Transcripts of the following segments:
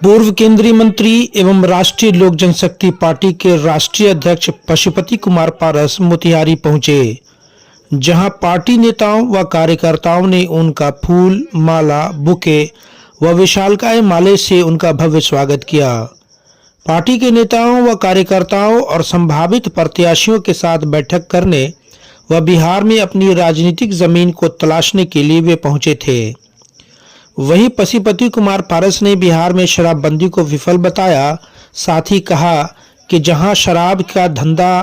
पूर्व केंद्रीय मंत्री एवं राष्ट्रीय लोक जनशक्ति पार्टी के राष्ट्रीय अध्यक्ष पशुपति कुमार पारस मोतिहारी पहुंचे, जहां पार्टी नेताओं व कार्यकर्ताओं ने उनका फूल, माला, बुके व विशालकाय माले से उनका भव्य स्वागत किया। पार्टी के नेताओं व कार्यकर्ताओं और संभावित प्रत्याशियों के साथ बैठक करने व बिहार में अपनी राजनीतिक जमीन को तलाशने के लिए वे पहुंचे थे। वहीं पशुपति कुमार पारस ने बिहार में शराबबंदी को विफल बताया। साथ ही कहा कि जहां शराब का धंधा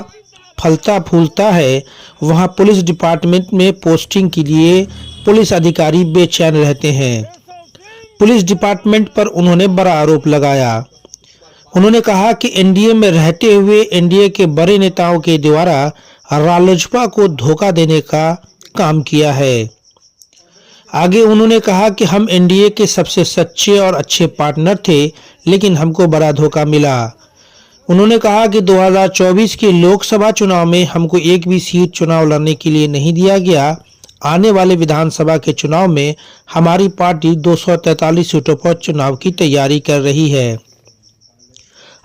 फलता फूलता है, वहां पुलिस डिपार्टमेंट में पोस्टिंग के लिए पुलिस अधिकारी बेचैन रहते हैं। पुलिस डिपार्टमेंट पर उन्होंने बड़ा आरोप लगाया। उन्होंने कहा कि एनडीए में रहते हुए एनडीए के बड़े नेताओं के द्वारा रालोसपा को धोखा देने का काम किया है। आगे उन्होंने कहा कि हम एनडीए के सबसे सच्चे और अच्छे पार्टनर थे, लेकिन हमको बड़ा धोखा मिला। उन्होंने कहा कि 2024 के लोकसभा चुनाव में हमको एक भी सीट चुनाव लड़ने के लिए नहीं दिया गया। आने वाले विधानसभा के चुनाव में हमारी पार्टी 243 सीटों पर चुनाव की तैयारी कर रही है।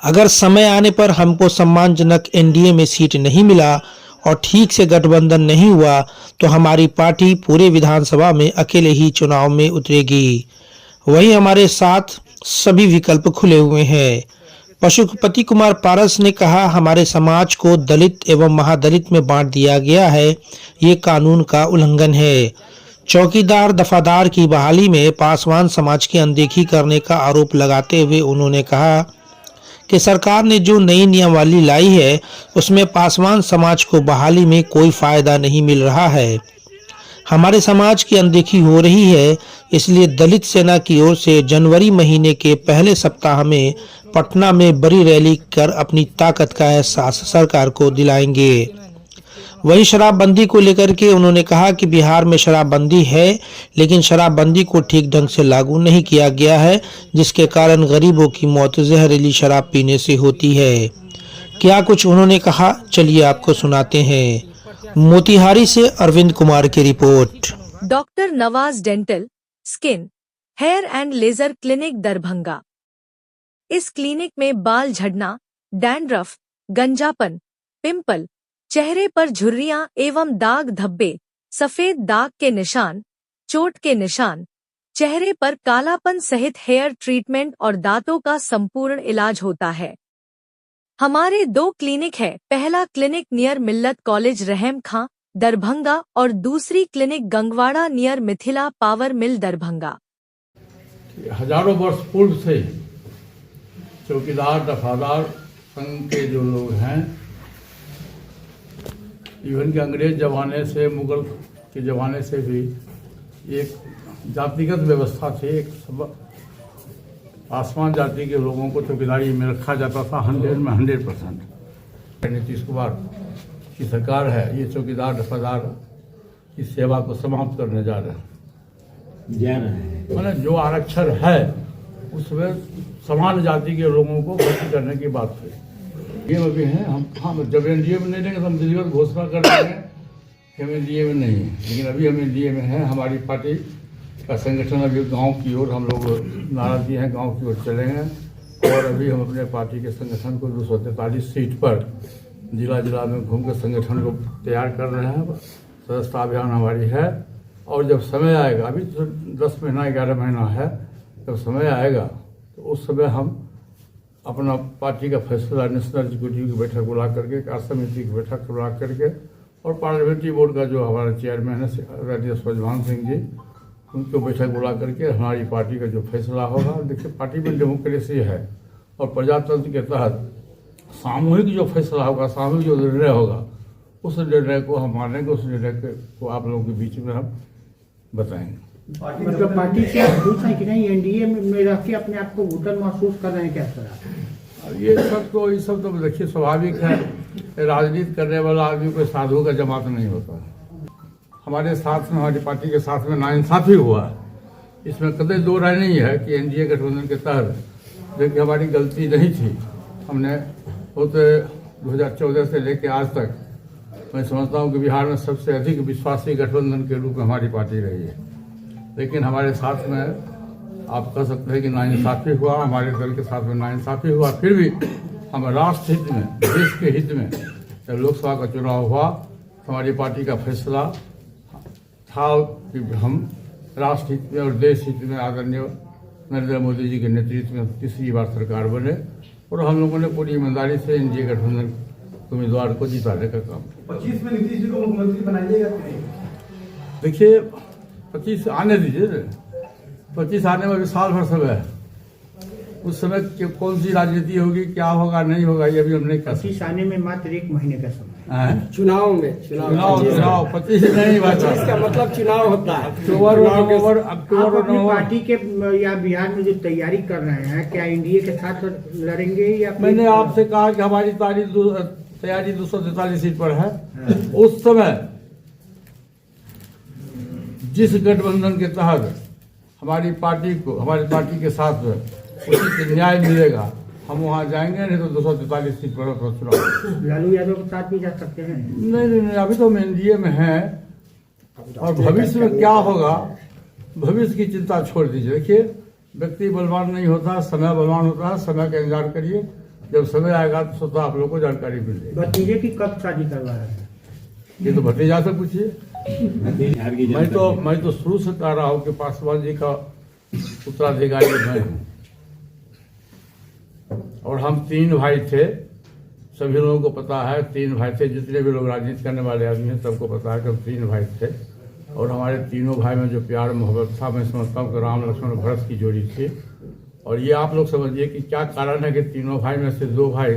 अगर समय आने पर हमको सम्मानजनक एनडीए में सीट नहीं मिला और ठीक से गठबंधन नहीं हुआ तो हमारी पार्टी पूरे विधानसभा में अकेले ही चुनाव में उतरेगी। वहीं हमारे साथ सभी विकल्प खुले हुए हैं। पशुपति कुमार पारस ने कहा, हमारे समाज को दलित एवं महादलित में बांट दिया गया है, ये कानून का उल्लंघन है। चौकीदार दफादार की बहाली में पासवान समाज की अनदेखी करने का आरोप लगाते हुए उन्होंने कहा कि सरकार ने जो नई नियमावली लाई है उसमें पासवान समाज को बहाली में कोई फायदा नहीं मिल रहा है। हमारे समाज की अनदेखी हो रही है, इसलिए दलित सेना की ओर से जनवरी महीने के पहले सप्ताह में पटना में बड़ी रैली कर अपनी ताकत का एहसास सरकार को दिलाएंगे। वहीं शराबबंदी को लेकर के उन्होंने कहा कि बिहार में शराबबंदी है, लेकिन शराबबंदी को ठीक ढंग से लागू नहीं किया गया है, जिसके कारण गरीबों की मौत जहरीली शराब पीने से होती है। क्या कुछ उन्होंने कहा, चलिए आपको सुनाते हैं। मोतिहारी से अरविंद कुमार की report. Doctor Nawaz dental, skin, hair and laser clinic Darbhanga. इस क्लिनिक में बाल झड़ना, डैंड्रफ, गंजापन, पिंपल, चेहरे पर झुर्रियां एवं दाग धब्बे, सफेद दाग के निशान, चोट के निशान, चेहरे पर कालापन सहित हेयर ट्रीटमेंट और दांतों का संपूर्ण इलाज होता है। हमारे 2 क्लिनिक है। पहला क्लिनिक नियर मिल्लत कॉलेज रहम खां दरभंगा और दूसरी clinic Gangwara near Mithila power mill Darbhanga. हजारों वर्ष पूर्व से चौकीदार दफादार संघ के जो लोग हैं, इवन के अंग्रेज जमाने से, मुगल के जमाने से भी एक जातिगत व्यवस्था थी। एक आसमान जाति के लोगों को चौकीदारी में रखा जाता था 100 में 100%। नीतीश कुमार की सरकार है, ये चौकीदार दफादार की सेवा को समाप्त करने जा रहे हैं। मतलब जो आरक्षण है उसमें समान जाति के लोगों को भर्ती करने की बात हुई। ये अभी हैं हम जब एनडीए में नहीं रहेंगे तो हम विधिवत घोषणा कर देंगे कि हम एनडीए में नहीं हैं, लेकिन अभी हम एनडीए में हैं। हमारी पार्टी का संगठन अभी गांव की ओर हम लोग नारा दिए हैं, गांव की ओर चलेंगे। और अभी हम अपने पार्टी के संगठन को 243 सीट पर जिला जिला में घूम कर संगठन को तैयार कर रहे हैं। सदस्यता अभियान हमारी है और जब समय आएगा, अभी तो 10 महीना 11 महीना है, जब समय आएगा तो उस समय हम अपना पार्टी का फैसला नेशनल एग्जीक्यूटिव की बैठक बुला करके, कार्य समिति की बैठक बुला करके और पार्लियामेंट्री बोर्ड का जो हमारा चेयरमैन है राजेश स्वजवान सिंह जी, उनको बैठक बुला करके हमारी पार्टी का जो फैसला होगा। देखिए, पार्टी में डेमोक्रेसी है और प्रजातंत्र के तहत सामूहिक जो फैसला होगा, सामूहिक जो निर्णय होगा, उस निर्णय को हम मानेंगे, उस निर्णय को आप लोगों के बीच में हम बताएंगे। मतलब पार्टी से आप खुश हैं कि नहीं? एनडीए में रह के अपने आप को वोटर महसूस कर रहे हैं क्या तरह? ये सब तो देखिए स्वाभाविक है। राजनीति करने वाला आदमी कोई साधु का जमात नहीं होता। हमारे साथ में, हमारी पार्टी के साथ में नाइंसाफी हुआ, इसमें कतई दो राय नहीं है कि एनडीए गठबंधन के तहत देखिए हमारी गलती नहीं थी। हमने होते 2014 से लेकर आज तक मैं समझता हूँ कि बिहार में सबसे अधिक विश्वासी गठबंधन के रूप में हमारी पार्टी रही है। लेकिन हमारे साथ में आप कह सकते हैं कि नाइंसाफी हुआ, हमारे दल के साथ में नाइंसाफी हुआ, फिर भी हम राष्ट्र हित में, देश के हित में जब लोकसभा का चुनाव हुआ हमारी पार्टी का फैसला था कि हम राष्ट्र हित में और देश हित में आदरणीय नरेंद्र मोदी जी के नेतृत्व में तीसरी बार सरकार बने और हम लोगों ने पूरी ईमानदारी से एनडीए गठबंधन के उम्मीदवार को जिताने का काम किया। 25 में नीतीश जी को मुख्यमंत्री बनाइएगा। देखिए 25 आने दीजिए, 25 आने में अभी साल भर समय है, उस समय कौन सी राजनीति होगी, क्या होगा नहीं होगा, ये अभी हम नहीं कर सकते। 25 आने में मात्र 1 महीने का समय हैं? चुनाव 25 नहीं बात इसका मतलब चुनाव होता है। अक्टूबर और आप नवंबर अपनी पार्टी के या बिहार में जो तैयारी कर रहे हैं, क्या एनडीए के साथ लड़ेंगे या मैंने आपसे कहा कि हमारी तैयारी 243 सीट पर है। उस समय जिस गठबंधन के तहत हमारी पार्टी के साथ उचित न्याय मिलेगा हम वहां जाएंगे, नहीं तो 243 सीट पर चुनाव। लालू यादव के साथ भी जा सकते हैं? नहीं, अभी तो हम एनडीए में हैं और भविष्य में क्या होगा भविष्य की चिंता छोड़ दीजिए। देखिए व्यक्ति बलवान नहीं होता, समय बलवान होता है। समय का इंतजार करिए, जब समय आएगा तो स्वतः आप लोग को जानकारी मिल जाएगी। भतीजे की कब शादी करवा रहे हैं? ये तो भतीजा से पूछिए। मैं तो शुरू से कह रहा हूँ कि पासवान जी का उत्तराधिकारी मैं हूँ और हम 3 भाई थे, सभी लोगों को पता है 3 भाई थे, जितने भी लोग राजनीति करने वाले आदमी हैं सबको पता है कि हम 3 भाई थे और हमारे तीनों भाई में जो प्यार मोहब्बत था मैं समझता हूँ कि राम लक्ष्मण भरत की जोड़ी थी। और ये आप लोग समझिए कि क्या कारण है कि तीनों भाई में से 2 भाई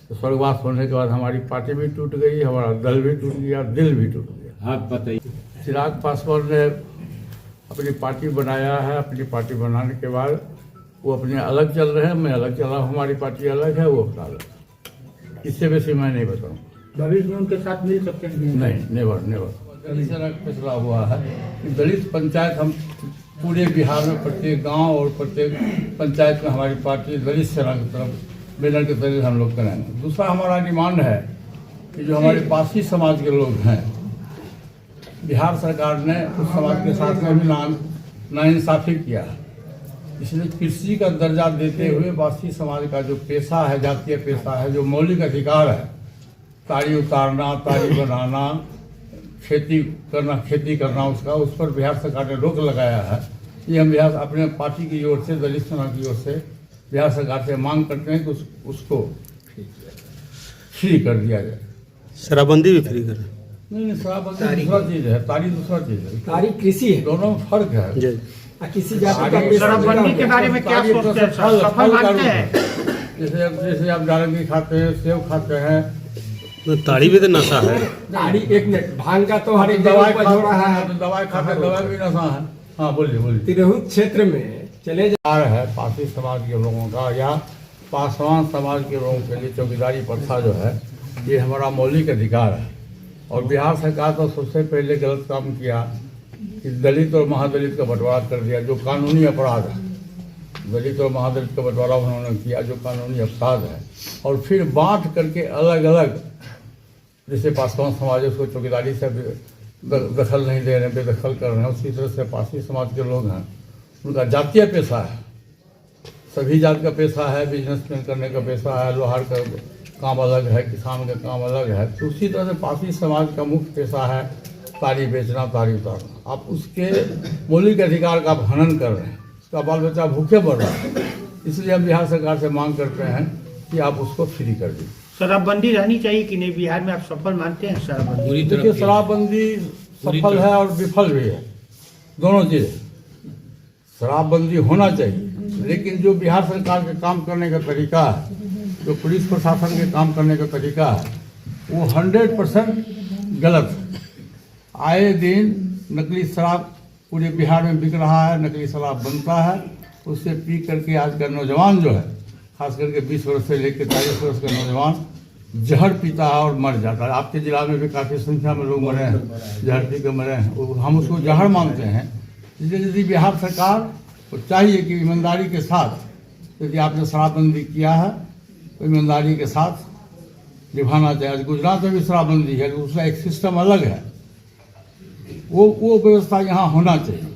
तो स्वर्गवास होने के बाद हमारी पार्टी भी टूट गई, हमारा दल भी टूट गया, दिल भी टूट गया। हाँ बताइए। चिराग पासवान ने अपनी पार्टी बनाया है, अपनी पार्टी बनाने के बाद वो अपने अलग चल रहे हैं, मैं अलग चल रहा हूँ, हमारी पार्टी अलग है, वो अपना अलग। इससे वैसे मैं नहीं बताऊँ। भविष्य में उनके साथ मिल सकते हैं? नहीं, नेवर। इस तरह फैसला हुआ है कि दलित पंचायत हम पूरे बिहार में प्रत्येक गांव और प्रत्येक पंचायत में हमारी पार्टी दलित सेना की तरफ बैनर के तहत हम लोग कराएंगे। दूसरा हमारा डिमांड है कि जो हमारे पासी समाज के लोग हैं, बिहार सरकार ने उस समाज के साथ में भी नाइंसाफी किया है, इसलिए कृषि का दर्जा देते हुए बासी समाज का जो पेशा है, जातीय पेशा है, जो मौलिक अधिकार है, ताड़ी उतारना, ताड़ी बनाना, खेती करना उसका, उस पर बिहार सरकार ने रोक लगाया है। ये हम बिहार अपने पार्टी की ओर से, दलित सेना की ओर से बिहार सरकार से मांग करते हैं कि उसको फ्री कर दिया जाए। शराबबंदी भी फ्री करें? नहीं, शराबबंदी दूसरा चीज है, ताड़ी दूसरा चीज है, तारी कृषि है, दोनों में फर्क है। जी। किसी जाति का पेशा शराबबंदी के बारे में क्या सोचते हैं? सफल मानते हैं? जैसे आप नारंगी खाते हैं, सेब खाते हैं, तो ताड़ी भी तो नशा है। तारी 1 मिनट, भांग का तो हर एक दवाई जगह हो रहा है। दवाई खाते, दवाई भी नशा है। हाँ बोलिए। तिरहुत क्षेत्र में चले है पासी समाज के लोगों का या पासवान समाज के लोगों के लिए चौकीदारी प्रथा जो है ये हमारा मौलिक अधिकार है। और बिहार सरकार तो सबसे पहले गलत काम किया कि दलित और महादलित का बंटवारा कर दिया, जो कानूनी अपराध है। दलित और महादलित का बंटवारा उन्होंने किया जो कानूनी अपराध है, और फिर बांट करके अलग अलग, जैसे पासवान समाज उसको चौकीदारी से दखल नहीं दे रहे, बेदखल कर रहे हैं, उसी तरह से पासी समाज के लोग हैं, उनका जातीय पेशा है, सभी जात का पेशा है, बिजनेसमैन करने का पेशा है, लोहार का काम अलग है, किसान का काम अलग है। तो उसी तरह से पासी समाज का मुख्य पेशा है ताड़ी बेचना, ताड़ी उतारना। आप उसके मौलिक अधिकार का आप हनन कर रहे हैं, उसका बाल बच्चा भूखे मर रहा है। इसलिए हम बिहार सरकार से मांग करते हैं कि आप उसको फ्री कर दीजिए। शराबबंदी रहनी चाहिए कि नहीं? बिहार में आप सफल मानते हैं शराबबंदी? देखिए शराबबंदी सफल है और विफल भी है, दोनों चीज़। शराबबंदी होना चाहिए, लेकिन जो बिहार सरकार के काम करने का तरीका है, जो पुलिस प्रशासन के काम करने का तरीका है, वो 100% गलत है। आए दिन नकली शराब पूरे बिहार में बिक रहा है, नकली शराब बनता है, उससे पी करके आज का नौजवान जो है, खास करके 20 वर्ष से लेकर 40 वर्ष का नौजवान जहर पीता है और मर जाता है। आपके जिला में भी काफ़ी संख्या में लोग मरे हैं, जहर पी कर मरे हैं, हम उसको जहर मानते हैं। इसलिए यदि बिहार सरकार को चाहिए कि ईमानदारी के साथ, यदि आपने शराबबंदी किया है तो ईमानदारी के साथ निभाना चाहिए। गुजरात में भी शराबबंदी है, उसका एक सिस्टम अलग है, वो व्यवस्था यहाँ होना चाहिए।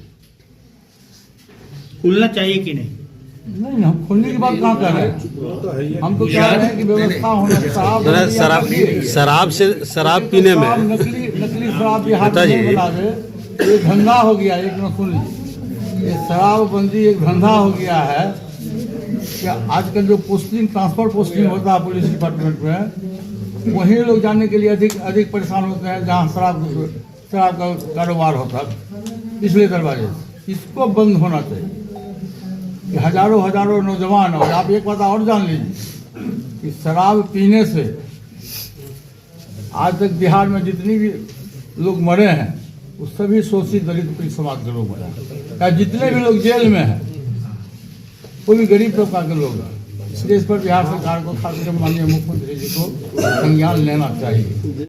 खुलना चाहिए कि नहीं? नहीं, हम खुलने की बात कहाँ कर रहे हैं। हम तो कह रहे हैं कि व्यवस्था होना शराब पीने में नकली शराब बिहार में नेताजी। नहीं बनावे, ये धंधा हो गया। एक न सुन लीजिए, ये शराबबंदी एक धंधा हो गया है कि आजकल जो पोस्टिंग, ट्रांसफर पोस्टिंग होता है पुलिस डिपार्टमेंट में, वहीं लोग जाने के लिए अधिक परेशान होते हैं जहाँ शराब का कारोबार होता है पिछले दरवाजे से। इसको बंद होना चाहिए कि हजारों नौजवान, और आप एक बात और जान लीजिए कि शराब पीने से आज तक बिहार में जितनी भी लोग मरे हैं वो सभी शोषित दलित पीड़ित समाज के लोग मरे हैं। या जितने भी लोग जेल में हैं वो भी गरीब तबका के लोग हैं। इसलिए इस पर बिहार सरकार को, खासकर माननीय मुख्यमंत्री जी को संज्ञान लेना चाहिए।